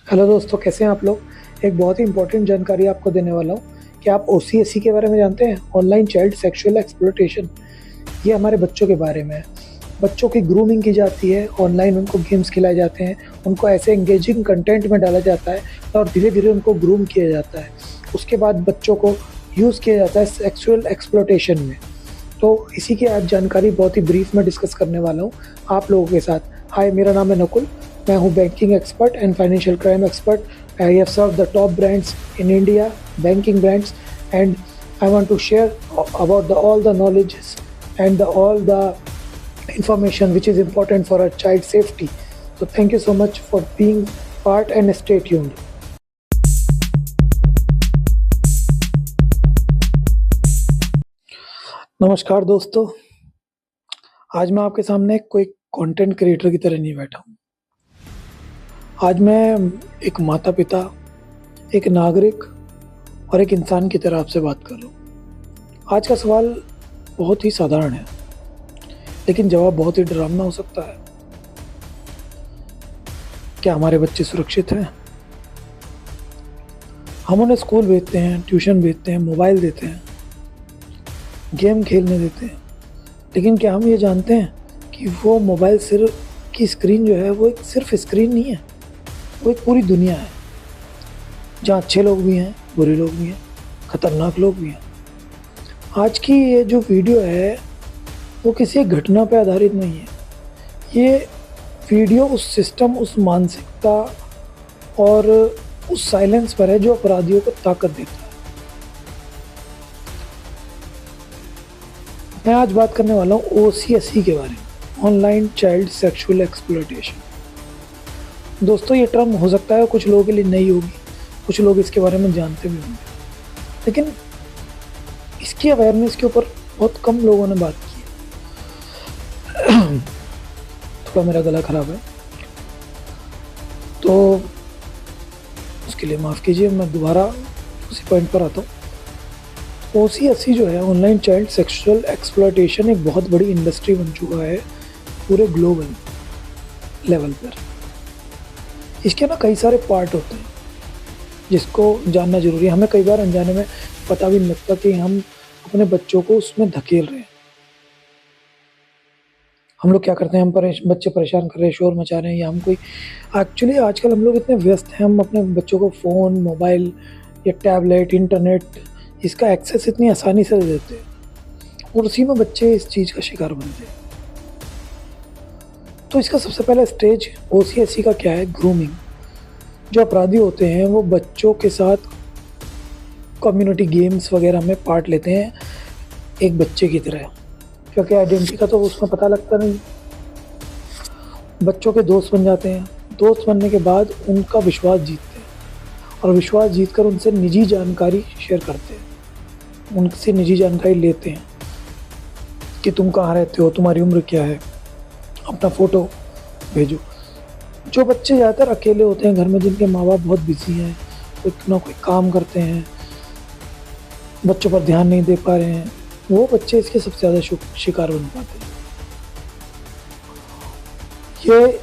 Hello दोस्तों, कैसे हैं आप लोग। एक बहुत ही इंपॉर्टेंट जानकारी आपको देने वाला हूँ कि आप OCSC के बारे में जानते हैं, ऑनलाइन चाइल्ड सेक्सुअल एक्सप्लॉयटेशन। ये हमारे बच्चों के बारे में है। बच्चों की ग्रूमिंग की जाती है, ऑनलाइन उनको गेम्स खिलाए जाते हैं, उनको ऐसे एंगेजिंग कंटेंट में डाला जाता है और धीरे धीरे उनको ग्रूम किया जाता है। उसके बाद बच्चों को यूज़ किया जाता है सेक्सुअल एक्सप्लॉयटेशन में। तो इसी की आज जानकारी बहुत ही ब्रीफ में डिस्कस करने वाला हूँ आप लोगों के साथ। हाय, मेरा नाम है नकुल। मैं हूँ banking expert and financial crime expert. I have serve the top brands in India, banking brands, and I want to share about all the knowledge and all the information which is important for our child safety. So thank you so much for being part and stay tuned. नमस्कार दोस्तों, आज मैं आपके सामने कोई content creator की तरह नहीं बैठा हूँ। आज मैं एक माता पिता, एक नागरिक और एक इंसान की तरह आपसे बात कर रहा हूँ। आज का सवाल बहुत ही साधारण है, लेकिन जवाब बहुत ही डरावना हो सकता है। क्या हमारे बच्चे सुरक्षित हैं? हम उन्हें स्कूल भेजते हैं, ट्यूशन भेजते हैं, मोबाइल देते हैं, गेम खेलने देते हैं, लेकिन क्या हम ये जानते हैं कि वो मोबाइल सिर्फ की स्क्रीन जो है वो एक सिर्फ स्क्रीन नहीं है, वो एक पूरी दुनिया है जहाँ अच्छे लोग भी हैं, बुरे लोग भी हैं, खतरनाक लोग भी हैं। आज की ये जो वीडियो है वो किसी एक घटना पर आधारित नहीं है। ये वीडियो उस सिस्टम, उस मानसिकता और उस साइलेंस पर है जो अपराधियों को ताकत देता है। मैं आज बात करने वाला हूँ OCSE के बारे में, ऑनलाइन चाइल्ड सेक्सुअल एक्सप्लॉयटेशन। दोस्तों, ये टर्म हो सकता है कुछ लोगों के लिए नई होगी, कुछ लोग इसके बारे में जानते भी होंगे, लेकिन इसकी अवेयरनेस के ऊपर बहुत कम लोगों ने बात की है। थोड़ा मेरा गला खराब है तो उसके लिए माफ़ कीजिए। मैं दोबारा उसी पॉइंट पर आता हूँ। OCSE जो है, ऑनलाइन चाइल्ड सेक्सुअल एक्सप्लॉयटेशन, एक बहुत बड़ी इंडस्ट्री बन चुका है पूरे ग्लोबल लेवल पर। इसके ना कई सारे पार्ट होते हैं जिसको जानना जरूरी है। हमें कई बार अनजाने में पता भी नहीं लगता कि हम अपने बच्चों को उसमें धकेल रहे हैं। हम लोग क्या करते हैं, हम बच्चे परेशान कर रहे हैं, शोर मचा रहे हैं, या हम कोई एक्चुअली आजकल हम लोग इतने व्यस्त हैं, हम अपने बच्चों को फ़ोन, मोबाइल या टैबलेट, इंटरनेट, इसका एक्सेस इतनी आसानी से दे देते हैं और उसी में बच्चे इस चीज़ का शिकार बनते हैं। तो इसका सबसे पहला स्टेज OCSE का क्या है? ग्रूमिंग। जो अपराधी होते हैं वो बच्चों के साथ कम्युनिटी गेम्स वगैरह में पार्ट लेते हैं एक बच्चे की तरह, क्योंकि आइडेंटिटी का तो उसमें पता लगता नहीं। बच्चों के दोस्त बन जाते हैं। दोस्त बनने के बाद उनका विश्वास जीतते हैं और विश्वास जीतकर उनसे निजी जानकारी शेयर करते हैं, उनसे निजी जानकारी लेते हैं कि तुम कहाँ रहते हो, तुम्हारी उम्र क्या है, अपना फ़ोटो भेजो। जो बच्चे ज़्यादातर अकेले होते हैं घर में, जिनके माँ बाप बहुत बिजी हैं, कोई ना कोई काम करते हैं, बच्चों पर ध्यान नहीं दे पा रहे हैं, वो बच्चे इसके सबसे ज़्यादा शिकार बन पाते हैं। ये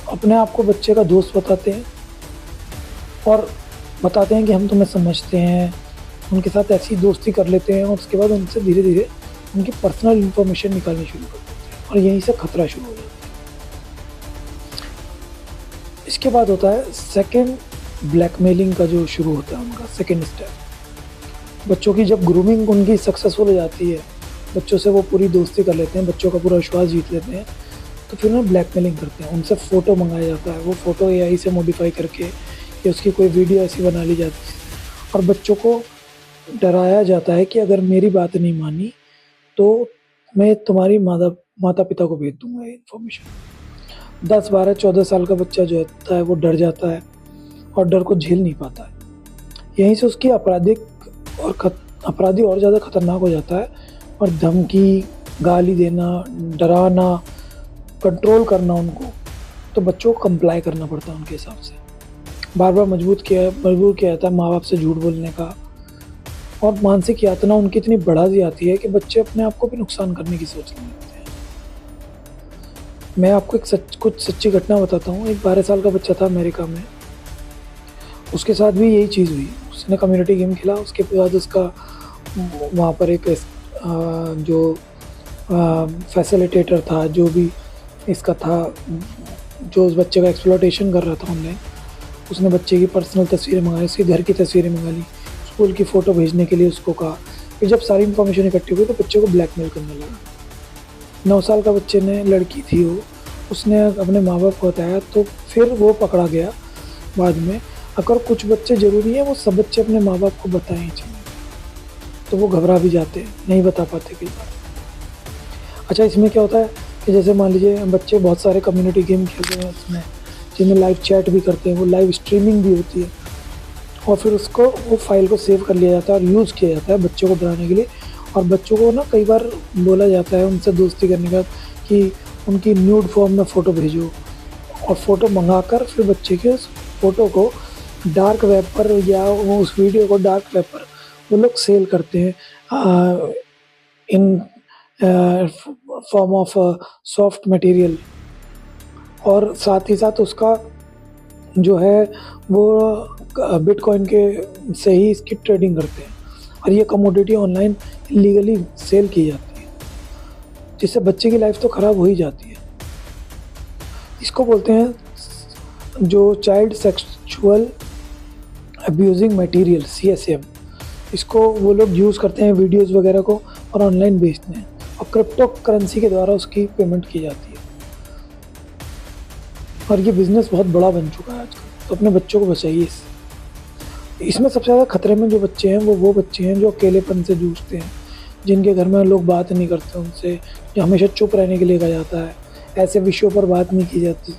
अपने आप को बच्चे का दोस्त बताते हैं और बताते हैं कि हम तुम्हें समझते हैं, उनके साथ ऐसी दोस्ती कर लेते हैं और उसके बाद उनसे धीरे धीरे उनकी पर्सनल इन्फॉर्मेशन निकालनी शुरू कर देते हैं और यहीं से खतरा शुरू हो जाता है। इसके बाद होता है सेकंड, ब्लैकमेलिंग का जो शुरू होता है उनका सेकंड स्टेप। बच्चों की जब ग्रूमिंग उनकी सक्सेसफुल हो जाती है, बच्चों से वो पूरी दोस्ती कर लेते हैं, बच्चों का पूरा विश्वास जीत लेते हैं, तो फिर उन्हें ब्लैकमेलिंग करते हैं। उनसे फ़ोटो मंगाया जाता है, वो फ़ोटो AI से मॉडिफाई करके या उसकी कोई वीडियो ऐसी बना ली जाती है और बच्चों को डराया जाता है कि अगर मेरी बात नहीं मानी तो मैं तुम्हारी माता पिता को भेज दूंगा ये इन्फॉर्मेशन। 10, 12, 14 साल का बच्चा जो होता है वो डर जाता है और डर को झेल नहीं पाता है। यहीं से उसकी अपराधी और ज़्यादा खतरनाक हो जाता है और धमकी, गाली देना, डराना, कंट्रोल करना उनको, तो बच्चों को कंप्लाई करना पड़ता है उनके हिसाब से। बार बार मजबूर किया जाता है माँ बाप से झूठ बोलने का, और मानसिक यातना उनकी इतनी बढ़ा दी जाती है कि बच्चे अपने आप को भी नुकसान करने की सोचने लगते हैं। मैं आपको कुछ सच्ची घटना बताता हूँ। एक 12 साल का बच्चा था अमेरिका में, उसके साथ भी यही चीज़ हुई। उसने कम्युनिटी गेम खेला, उसके बाद उसका वहाँ पर एक जो फैसिलिटेटर था, जो भी इसका था, जो उस बच्चे का एक्सप्लॉयटेशन कर रहा था ऑनलाइन, उसने बच्चे की पर्सनल तस्वीरें मंगाई, उसके घर की तस्वीरें मंगा ली, स्कूल की फ़ोटो भेजने के लिए उसको कहा। फिर जब सारी इन्फॉर्मेशन इकट्ठी हुई तो बच्चे को ब्लैकमेल करने लगा। 9 साल का बच्चे ने, लड़की थी वो, उसने अपने माँ बाप को बताया तो फिर वो पकड़ा गया बाद में। अगर कुछ बच्चे ज़रूरी है वो सब बच्चे अपने माँ बाप को बताएं ही चाहिए, तो वो घबरा भी जाते हैं, नहीं बता पाते कई बार। अच्छा, इसमें क्या होता है कि जैसे मान लीजिए बच्चे बहुत सारे कम्युनिटी गेम खेलते हैं उसमें, जिनमें लाइव चैट भी करते हैं, वो लाइव स्ट्रीमिंग भी होती है, और फिर उसको वो फाइल को सेव कर लिया जाता है और यूज़ किया जाता है बच्चों को डराने के लिए। और बच्चों को ना कई बार बोला जाता है उनसे दोस्ती करने का कि उनकी न्यूड फॉर्म में फ़ोटो भेजो, और फ़ोटो मंगाकर फिर बच्चे के उस फ़ोटो को डार्क वेब पर या वो उस वीडियो को डार्क वेब पर वो लोग सेल करते हैं in form of soft material. और साथ ही साथ उसका जो है वो बिटकॉइन के से ही इसकी ट्रेडिंग करते हैं, और ये कमोडिटी ऑनलाइन लीगली सेल की जाती है, जिससे बच्चे की लाइफ तो ख़राब हो ही जाती है। इसको बोलते हैं जो child sexual abusing material, CSM। इसको वो लोग यूज़ करते हैं वीडियोज़ वगैरह को और ऑनलाइन बेचते हैं, और क्रिप्टो करेंसी के द्वारा उसकी पेमेंट की जाती है। और ये बिज़नेस बहुत बड़ा बन चुका है आजकल, तो अपने बच्चों को बचाइए इसमें सबसे ज़्यादा खतरे में जो बच्चे हैं वो बच्चे हैं जो अकेलेपन से जूझते हैं, जिनके घर में लोग बात नहीं करते उनसे, जो हमेशा चुप रहने के लिए कहा जाता है, ऐसे विषयों पर बात नहीं की जाती।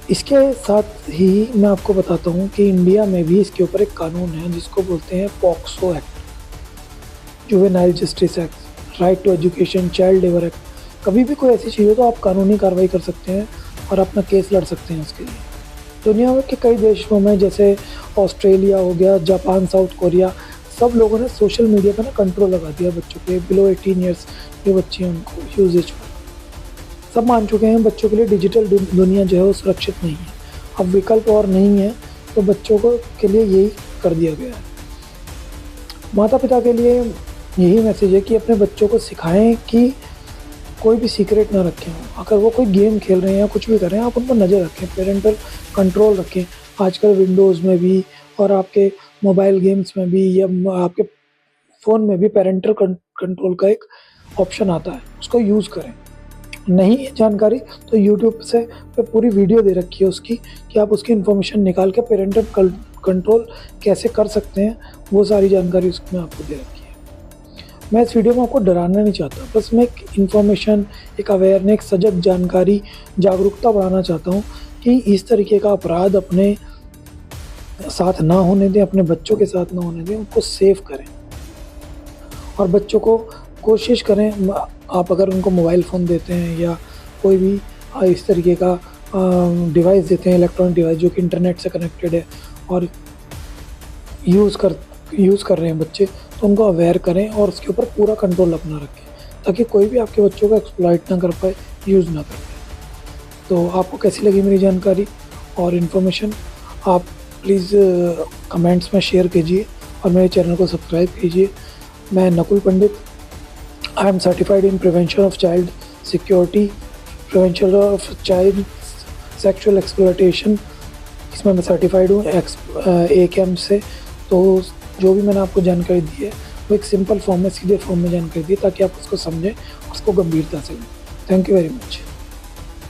इसके साथ ही मैं आपको बताता हूँ कि इंडिया में भी इसके ऊपर एक कानून है जिसको बोलते हैं POCSO act, juvenile justice act, right to education, child labour act. कभी भी कोई ऐसी चीज़ हो तो आप कानूनी कार्रवाई कर सकते हैं और अपना केस लड़ सकते हैं उसके लिए। दुनिया के कई देशों में जैसे ऑस्ट्रेलिया हो गया, जापान, साउथ कोरिया, सब लोगों ने सोशल मीडिया पर ना कंट्रोल लगा दिया बच्चों पे, बिलो 18 ईयर्स जो बच्चे हैं उनको यूजेज पर। सब मान चुके हैं बच्चों के लिए डिजिटल दुनिया जो है वो सुरक्षित नहीं है, अब विकल्प और नहीं है, तो बच्चों को के लिए यही कर दिया गया है। माता पिता के लिए यही मैसेज है कि अपने बच्चों को सिखाएं कि कोई भी सीक्रेट ना रखें। अगर वो कोई गेम खेल रहे हैं या कुछ भी कर रहे हैं, आप उन पर नज़र रखें, पेरेंटल कंट्रोल रखें। आजकल विंडोज़ में भी और आपके मोबाइल गेम्स में भी या आपके फ़ोन में भी पेरेंटल कंट्रोल का एक ऑप्शन आता है, उसको यूज़ करें। नहीं है जानकारी तो यूट्यूब पे पूरी वीडियो दे रखी है उसकी, कि आप उसकी इन्फॉर्मेशन निकाल के पेरेंटल कंट्रोल कैसे कर सकते हैं, वो सारी जानकारी उसमें आपको दे रखी है। मैं इस वीडियो में आपको डराना नहीं चाहता, बस मैं एक इन्फॉर्मेशन, एक अवेयरनेस, एक सजग जानकारी, जागरूकता बढ़ाना चाहता हूँ कि इस तरीके का अपराध अपने साथ ना होने दें, अपने बच्चों के साथ ना होने दें, उनको सेव करें। और बच्चों को कोशिश करें, आप अगर उनको मोबाइल फ़ोन देते हैं या कोई भी इस तरीके का डिवाइस देते हैं, इलेक्ट्रॉनिक डिवाइस जो कि इंटरनेट से कनेक्टेड है और यूज़ कर रहे हैं बच्चे, तो उनको अवेयर करें और उसके ऊपर पूरा कंट्रोल अपना रखें, ताकि कोई भी आपके बच्चों को एक्सप्लॉइट ना कर पाए, यूज़ ना कर पाए। तो आपको कैसी लगी मेरी जानकारी और इन्फॉर्मेशन, आप प्लीज़ कमेंट्स में शेयर कीजिए और मेरे चैनल को सब्सक्राइब कीजिए। मैं Nakul Pandit, I am certified in prevention of child security, prevention of child sexual exploitation, इसमें मैं सर्टिफाइड हूँ ACAMS से। तो जो भी मैंने आपको जानकारी दी है वो एक सिंपल फॉर्म में, सीधे फॉर्म में जानकारी दी है, ताकि आप उसको समझें, उसको गंभीरता से लें। Thank you very much.